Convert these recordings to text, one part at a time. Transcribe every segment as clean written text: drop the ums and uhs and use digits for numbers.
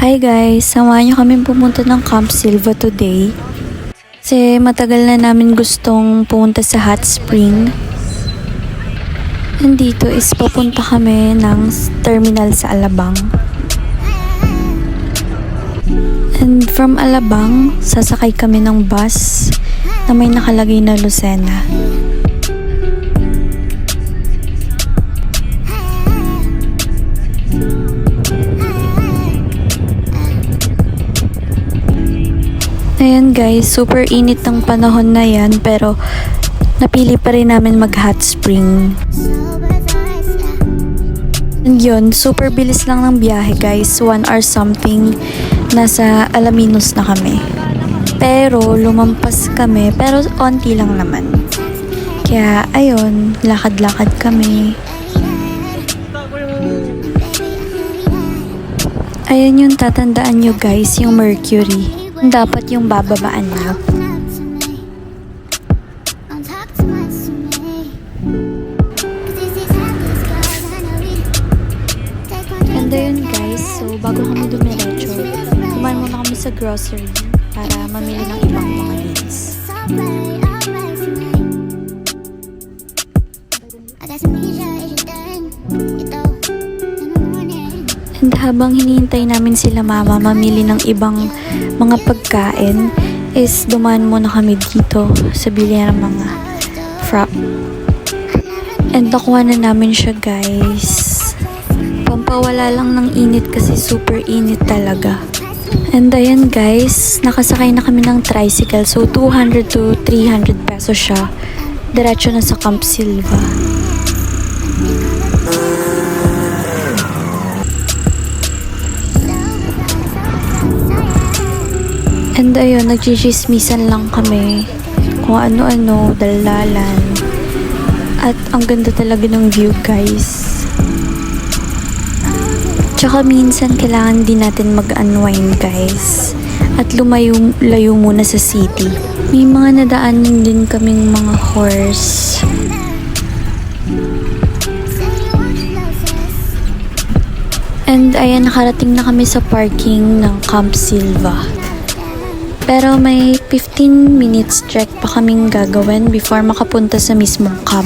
Hi guys, samahan niyo kami pumunta ng Camp Silva today. Kasi matagal na namin gustong pumunta sa hot spring. Nandito is papunta kami ng terminal sa Alabang. And from Alabang, sasakay kami ng bus na may nakalagay na Lucena. Ayan guys, super init ng panahon na yan pero napili pa rin namin mag hot spring. And yun, super bilis lang ng biyahe guys, 1 hour something, nasa Alaminos na kami. Pero lumampas kami, pero onti lang naman. Kaya ayun, lakad-lakad kami. Ayan yung tatandaan nyo guys, yung Mercury. Dapat yung bababaan nyo. And ayun guys, so bago kami dumiretso, kumain muna kami sa grocery para mamili ng ibang mga needs. And habang hinihintay namin sila mama mamili ng ibang mga pagkain, is dumaan muna kami dito sa bilihan ng mga frap. And nakuha na namin siya guys. Pampawala lang ng init kasi super init talaga. And ayan guys, nakasakay na kami ng tricycle. So 200 to 300 pesos siya. Diretso na sa Camp Silva. And ayun, nagchichismisan lang kami kung ano-ano, dalalan. At ang ganda talaga ng view guys. Tsaka minsan kailangan din natin mag-unwind guys. At lumayo muna sa city. May mga nadaanan din kaming mga horse. And ayan, nakarating na kami sa parking ng Camp Silva. Pero may 15 minutes trek pa kaming gagawin before makapunta sa mismong camp.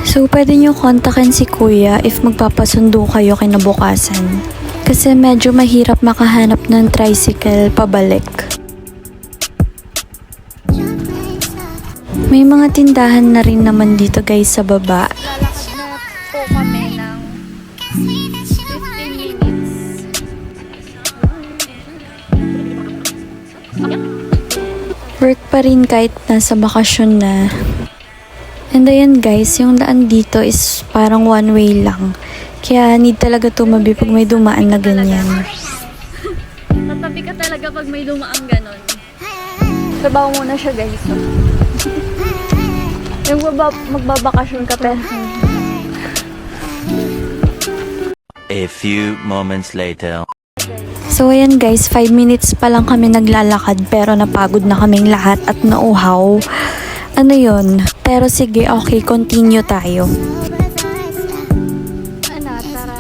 So, pwede nyo kontakin si kuya if magpapasundo kayo kinabukasan. Kasi medyo mahirap makahanap ng tricycle pabalik. May mga tindahan na rin naman dito guys sa baba. Kami ng 15 minutes. Work pa rin kahit nasa bakasyon na. And ayan guys, yung daan dito is parang one way lang. Kaya need talaga tumabi pag may dumaan na ganyan. Tatabi ka talaga pag may dumaang ganon. Sabaw muna siya guys. Yung magbabakasyon ka pero A few moments later. So ayan guys, 5 minutes pa lang kami naglalakad pero napagod na kaming lahat at nauhaw. Ano yun? Pero sige, okay, continue tayo. ano, tara.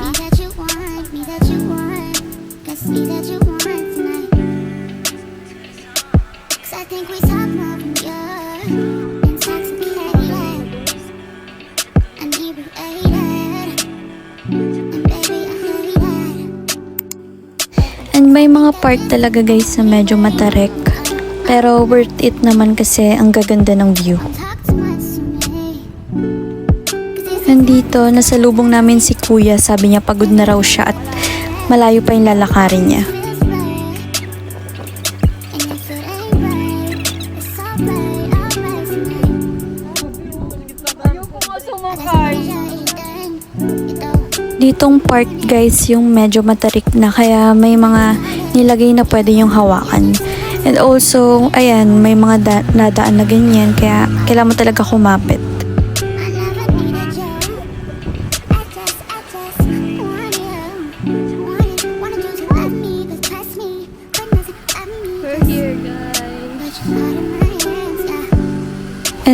And may mga part talaga guys na medyo matarik. Pero worth it naman kasi ang gaganda ng view. And dito, nasalubong namin si kuya. Sabi niya pagod na raw siya at malayo pa yung lalakarin niya. Ditong part guys yung medyo matarik na kaya may mga nilagay na pwede yung hawakan. And also, ayan, may mga nadaan na ganyan kaya kailangan mo talaga kumapit.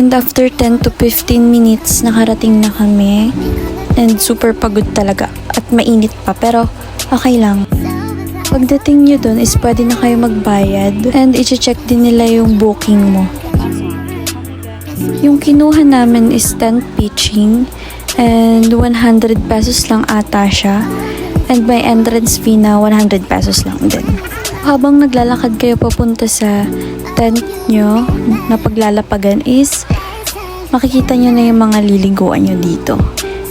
And after 10 to 15 minutes, nakarating na kami. And super pagod talaga. At mainit pa, pero okay lang. Pagdating nyo dun is pwede na kayo magbayad. And i-check din nila yung booking mo. Yung kinuha namin is tent pitching. And 100 pesos lang ata siya. And may entrance fee na 100 pesos lang din. Habang naglalakad kayo papunta sa tent nyo na paglalapagan is makikita nyo na yung mga liliguan nyo dito.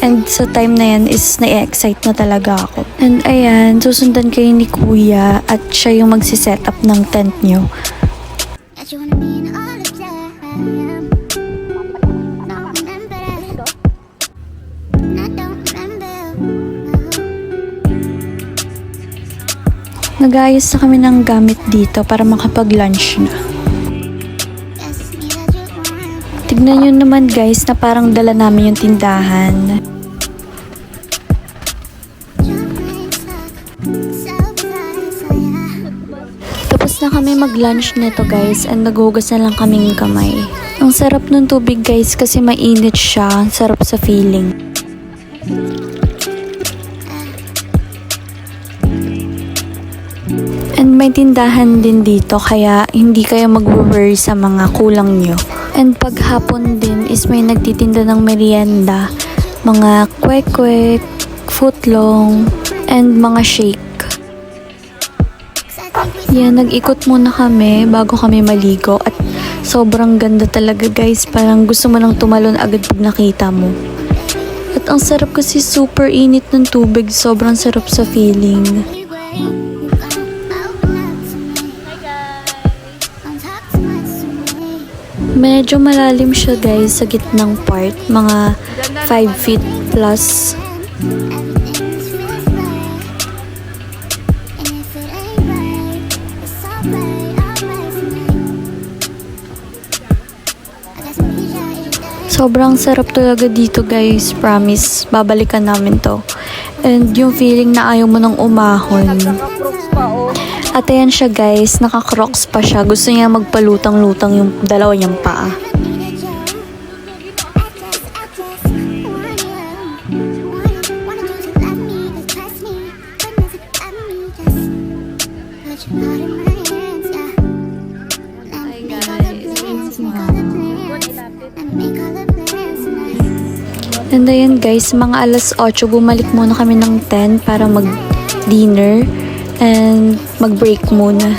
And sa time na yan is na-excite na talaga ako. And ayan, susundan kayo ni Kuya at siya yung magsiset up ng tent nyo. Nag-aayos na kami ng gamit dito para makapag-lunch na. Tignan nyo naman guys na parang dala namin yung tindahan. Tapos na kami mag-lunch nito guys and naghugas na lang kaming kamay. Ang sarap ng tubig guys kasi mainit siya. Ang sarap sa feeling. And may tindahan din dito kaya hindi kayo mag-worry sa mga kulang nyo. And pag hapon din is may nagtitinda ng merienda, mga kwek-kwek, footlong, and mga shake. Yan, nag-ikot muna kami bago kami maligo at sobrang ganda talaga guys. Parang gusto mo nang tumalon agad pag nakita mo. At ang sarap kasi super init ng tubig, sobrang sarap sa feeling. Medyo malalim siya guys sa gitnang part, mga 5 feet plus. Sobrang sarap talaga dito guys, promise, babalikan namin to. And yung feeling na ayaw mo nang umahon. At ayan siya guys, naka-crocs pa siya. Gusto niya magpalutang-lutang yung dalawa niyang paa. And ayan guys, mga alas 8 bumalik muna kami ng 10 para mag-dinner. And mag-break muna.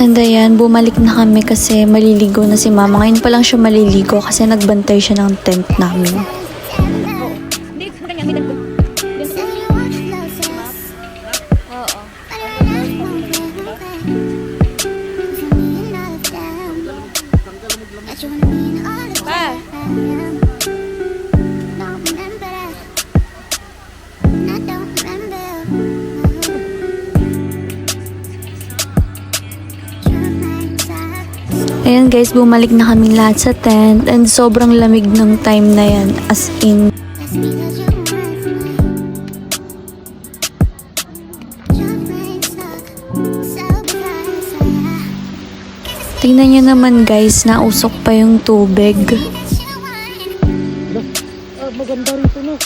And ayan, bumalik na kami kasi maliligo na si mama. Ngayon pa lang siya maliligo kasi nagbantay siya ng tent namin. Ayan guys, bumalik na kami lahat sa tent and sobrang lamig ng time na yan, as in. Tingnan nyo naman guys, nausok pa yung tubig. Maganda rito no.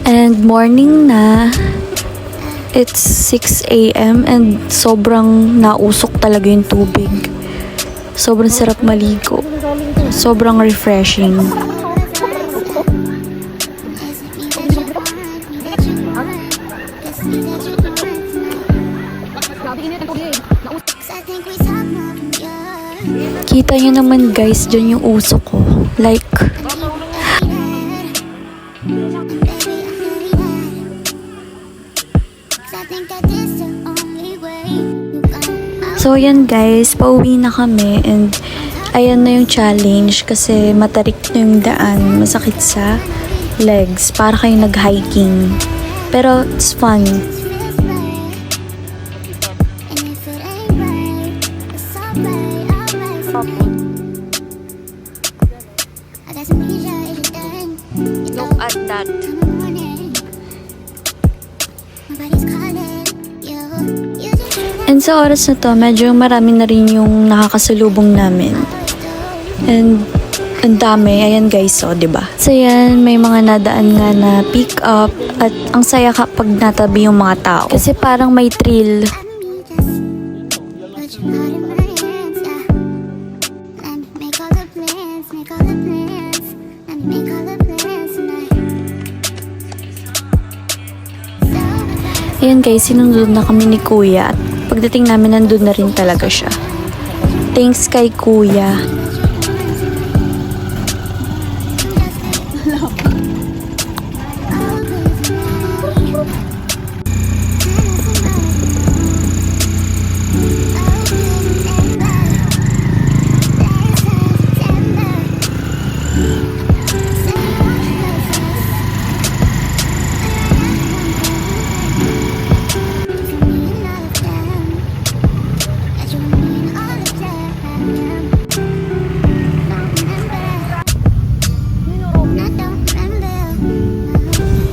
And morning na. It's 6 AM and sobrang nausok talaga yung tubig. Sobrang sarap maligo. Sobrang refreshing. Kita nyo naman guys, dyan yung usok ko. Like, so yan guys, pauwi na kami and ayan na yung challenge kasi matarik na yung daan, masakit sa legs, para kayo nag-hiking. Pero it's fun. Look at that. And sa oras na to, medyo marami na rin yung nakakasalubong namin. And ang dami, ayan guys, so, 'di ba? So yan, may mga nadaan nga na pick up at ang saya kapag natabi yung mga tao. Kasi parang may thrill. Ayan guys, sinunod na kami ni Kuya at pagdating namin nandun na rin talaga siya. Thanks kay Kuya.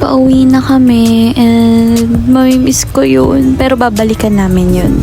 Pauwi na kami and mamimiss ko yun. Pero babalikan namin yun.